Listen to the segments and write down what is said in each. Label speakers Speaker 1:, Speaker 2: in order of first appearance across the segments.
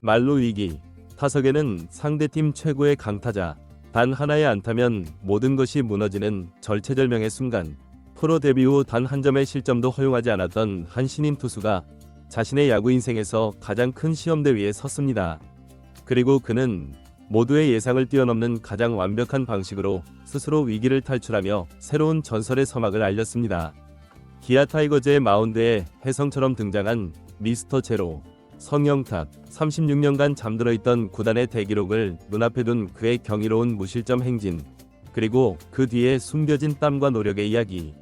Speaker 1: 말로 위기. 타석에는 상대팀 최고의 강타자. 단 하나의 안타면 모든 것이 무너지는 절체절명의 순간. 프로 데뷔 후 단 한 점의 실점도 허용하지 않았던 한 신인 투수가 자신의 야구 인생에서 가장 큰 시험대 위에 섰습니다. 그리고 그는 모두의 예상을 뛰어넘는 가장 완벽한 방식으로 스스로 위기를 탈출하며 새로운 전설의 서막을 알렸습니다. 기아 타이거즈의 마운드에 혜성처럼 등장한 미스터 제로. 성영탁. 36년간 잠들어 있던 구단의 대기록을 눈앞에 둔 그의 경이로운 무실점 행진. 그리고 그 뒤에 숨겨진 땀과 노력의 이야기.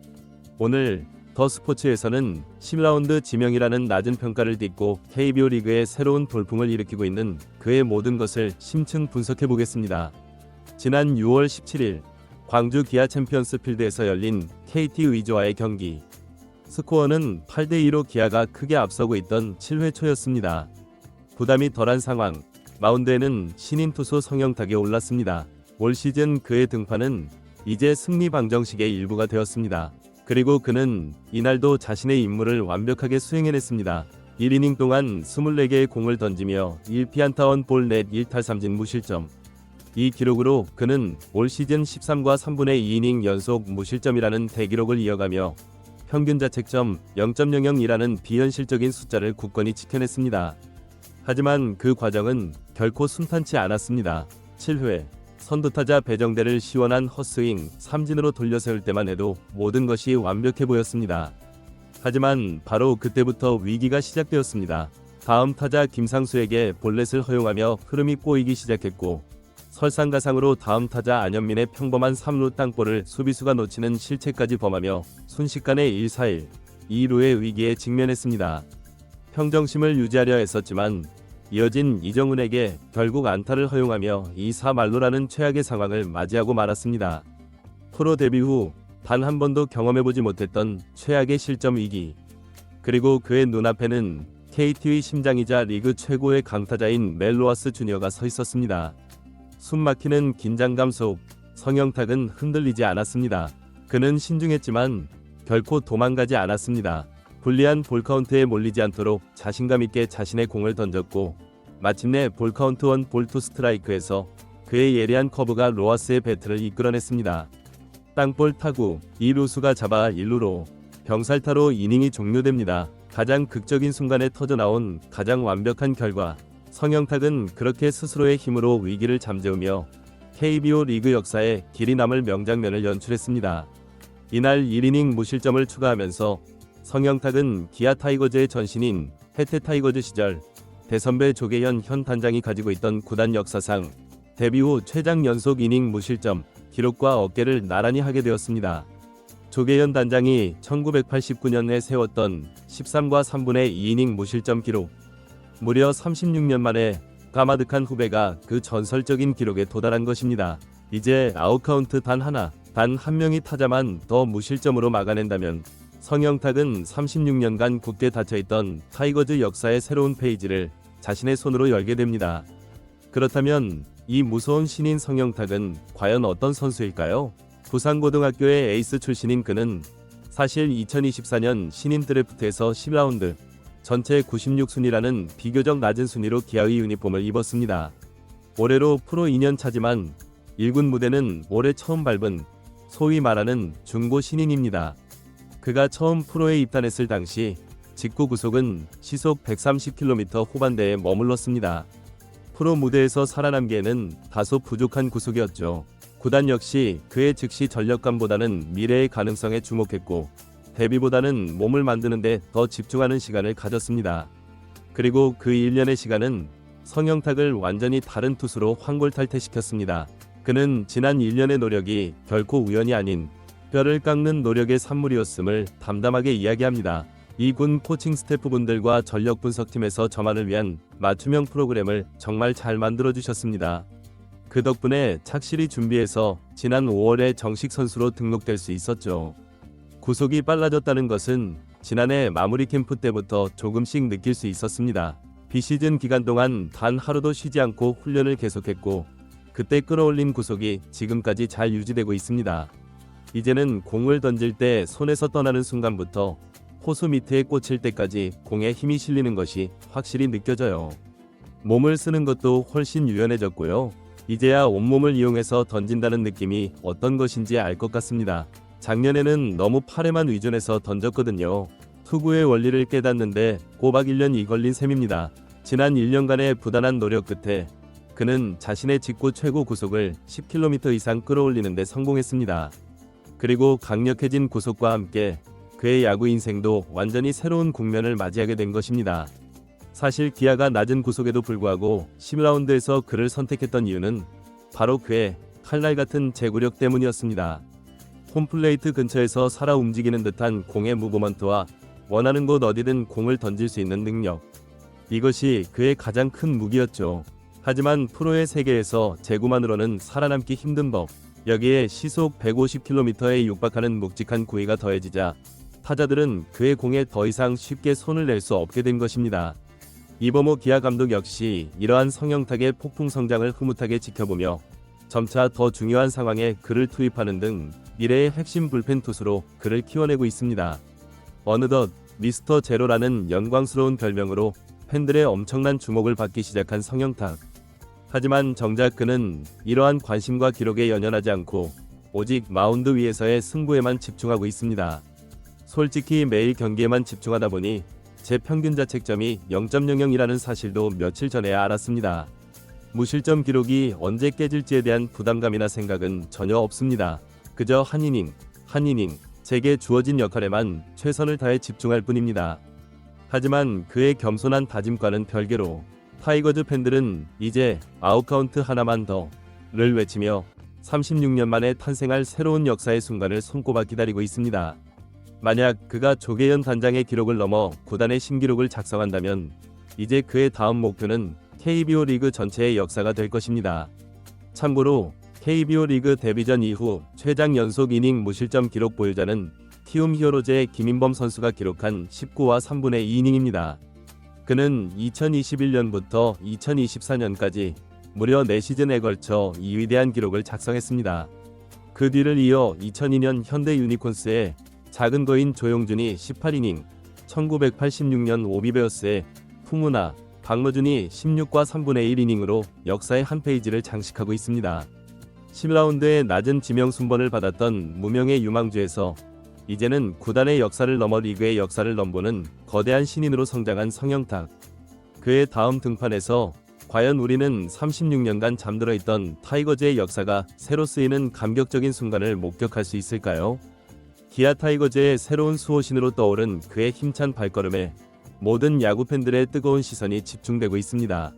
Speaker 1: 오늘 더 스포츠에서는 10라운드 지명이라는 낮은 평가를 딛고 KBO 리그의 새로운 돌풍을 일으키고 있는 그의 모든 것을 심층 분석해 보겠습니다. 지난 6월 17일 광주 기아 챔피언스 필드에서 열린 KT 의조와의 경기. 스코어는 8대2로 기아가 크게 앞서고 있던 7회 초였습니다. 부담이 덜한 상황. 마운드에는 신인 투수 성영탁이 올랐습니다. 올 시즌 그의 등판은 이제 승리 방정식의 일부가 되었습니다. 그리고 그는 이날도 자신의 임무를 완벽하게 수행해냈습니다. 1이닝 동안 24개의 공을 던지며 1피안타 1볼 넷 1탈3진 무실점. 이 기록으로 그는 올 시즌 13과 3분의 2이닝 연속 무실점이라는 대기록을 이어가며 평균 자책점 0.00이라는 비현실적인 숫자를 굳건히 지켜냈습니다. 하지만 그 과정은 결코 순탄치 않았습니다. 7회 선두타자 배정대를 시원한 헛스윙 삼진으로 돌려세울 때만 해도 모든 것이 완벽해 보였습니다. 하지만 바로 그때부터 위기가 시작되었습니다. 다음 타자 김상수에게 볼넷을 허용하며 흐름이 꼬이기 시작했고, 설상가상으로 다음 타자 안현민의 평범한 3루 땅볼을 수비수가 놓치는 실책까지 범하며 순식간에 1-4-1, 2루의 위기에 직면했습니다. 평정심을 유지하려 했었지만 이어진 이정훈에게 결국 안타를 허용하며 2-4만루라는 최악의 상황을 맞이하고 말았습니다. 프로 데뷔 후 단 한 번도 경험해보지 못했던 최악의 실점 위기. 그리고 그의 눈앞에는 KT의 심장이자 리그 최고의 강타자인 멜로아스 주니어가 서 있었습니다. 숨막히는 긴장감 속 성영탁은 흔들리지 않았습니다. 그는 신중했지만 결코 도망가지 않았습니다. 불리한 볼카운트에 몰리지 않도록 자신감 있게 자신의 공을 던졌고, 마침내 볼카운트 1볼 2 스트라이크에서 그의 예리한 커브가 로하스의 배트를 이끌어냈습니다. 땅볼 타구 2루수가 잡아 1루로 병살타로 이닝이 종료됩니다. 가장 극적인 순간에 터져나온 가장 완벽한 결과. 성영탁은 그렇게 스스로의 힘으로 위기를 잠재우며 KBO 리그 역사에 길이 남을 명장면을 연출했습니다. 이날 1이닝 무실점을 추가하면서 성영탁은 기아 타이거즈의 전신인 해태 타이거즈 시절 대선배 조계현 현 단장이 가지고 있던 구단 역사상 데뷔 후 최장 연속 이닝 무실점 기록과 어깨를 나란히 하게 되었습니다. 조계현 단장이 1989년에 세웠던 13과 3분의 2이닝 무실점 기록. 무려 36년 만에 까마득한 후배가 그 전설적인 기록에 도달한 것입니다. 이제 아웃카운트 단 한 명이 타자만 더 무실점으로 막아낸다면 성영탁은 36년간 굳게 닫혀있던 타이거즈 역사의 새로운 페이지를 자신의 손으로 열게 됩니다. 그렇다면 이 무서운 신인 성영탁은 과연 어떤 선수일까요? 부산고등학교의 에이스 출신인 그는 사실 2024년 신인 드래프트에서 10라운드 전체 96순위라는 비교적 낮은 순위로 기아의 유니폼을 입었습니다. 올해로 프로 2년 차지만 1군 무대는 올해 처음 밟은 소위 말하는 중고 신인입니다. 그가 처음 프로에 입단했을 당시 직구 구속은 시속 130km 후반대에 머물렀습니다. 프로 무대에서 살아남기에는 다소 부족한 구속이었죠. 구단 역시 그의 즉시 전력감보다는 미래의 가능성에 주목했고, 데뷔보다는 몸을 만드는데 더 집중하는 시간을 가졌습니다. 그리고 그 1년의 시간은 성영탁을 완전히 다른 투수로 환골탈퇴시켰습니다. 그는 지난 1년의 노력이 결코 우연이 아닌 뼈를 깎는 노력의 산물이었음을 담담하게 이야기합니다. 이 군 코칭 스태프분들과 전력 분석팀에서 저만을 위한 맞춤형 프로그램을 정말 잘 만들어주셨습니다. 그 덕분에 착실히 준비해서 지난 5월에 정식 선수로 등록될 수 있었죠. 구속이 빨라졌다는 것은 지난해 마무리 캠프 때부터 조금씩 느낄 수 있었습니다. 비시즌 기간 동안 단 하루도 쉬지 않고 훈련을 계속했고, 그때 끌어올린 구속이 지금까지 잘 유지되고 있습니다. 이제는 공을 던질 때 손에서 떠나는 순간부터 호수 밑에 꽂힐 때까지 공에 힘이 실리는 것이 확실히 느껴져요. 몸을 쓰는 것도 훨씬 유연해졌고요. 이제야 온몸을 이용해서 던진다는 느낌이 어떤 것인지 알 것 같습니다. 작년에는 너무 팔에만 의존해서 던졌거든요. 투구의 원리를 깨닫는데 꼬박 1년이 걸린 셈입니다. 지난 1년간의 부단한 노력 끝에 그는 자신의 직구 최고 구속을 10km 이상 끌어올리는 데 성공했습니다. 그리고 강력해진 구속과 함께 그의 야구 인생도 완전히 새로운 국면을 맞이하게 된 것입니다. 사실 기아가 낮은 구속에도 불구하고 10라운드에서 그를 선택했던 이유는 바로 그의 칼날 같은 제구력 때문이었습니다. 홈플레이트 근처에서 살아 움직이는 듯한 공의 무브먼트와 원하는 곳 어디든 공을 던질 수 있는 능력. 이것이 그의 가장 큰 무기였죠. 하지만 프로의 세계에서 제구만으로는 살아남기 힘든 법. 여기에 시속 150km에 육박하는 묵직한 구위가 더해지자 타자들은 그의 공에 더 이상 쉽게 손을 낼 수 없게 된 것입니다. 이범호 기아 감독 역시 이러한 성형탁의 폭풍 성장을 흐뭇하게 지켜보며 점차 더 중요한 상황에 그를 투입하는 등 미래의 핵심 불펜 투수로 그를 키워내고 있습니다. 어느덧 미스터 제로라는 영광스러운 별명으로 팬들의 엄청난 주목을 받기 시작한 성형탁. 하지만 정작 그는 이러한 관심과 기록에 연연하지 않고 오직 마운드 위에서의 승부에만 집중하고 있습니다. 솔직히 매일 경기에만 집중하다 보니 제 평균 자책점이 0.00이라는 사실도 며칠 전에야 알았습니다. 무실점 기록이 언제 깨질지에 대한 부담감이나 생각은 전혀 없습니다. 그저 한 이닝 제게 주어진 역할에만 최선을 다해 집중할 뿐입니다. 하지만 그의 겸손한 다짐과는 별개로 타이거즈 팬들은 이제 아웃카운트 하나만 더를 외치며 36년 만에 탄생할 새로운 역사의 순간을 손꼽아 기다리고 있습니다. 만약 그가 조계현 단장의 기록을 넘어 구단의 신기록을 작성한다면 이제 그의 다음 목표는 KBO 리그 전체의 역사가 될 것입니다. 참고로 KBO 리그 데뷔전 이후 최장 연속 이닝 무실점 기록 보유자는 키움 히어로즈의 김인범 선수가 기록한 19와 3분의 2이닝입니다. 그는 2021년부터 2024년까지 무려 4시즌에 걸쳐 이 위대한 기록을 작성했습니다. 그 뒤를 이어 2002년 현대 유니콘스의 작은 거인 조용준이 18이닝, 1986년 오비베어스의 풍우나 박노준이 16과 3분의 1이닝으로 역사의 한 페이지를 장식하고 있습니다. 10라운드의 낮은 지명 순번을 받았던 무명의 유망주에서 이제는 구단의 역사를 넘어 리그의 역사를 넘보는 거대한 신인으로 성장한 성형탁. 그의 다음 등판에서 과연 우리는 36년간 잠들어 있던 타이거즈의 역사가 새로 쓰이는 감격적인 순간을 목격할 수 있을까요? 기아 타이거즈의 새로운 수호신으로 떠오른 그의 힘찬 발걸음에 모든 야구 팬들의 뜨거운 시선이 집중되고 있습니다.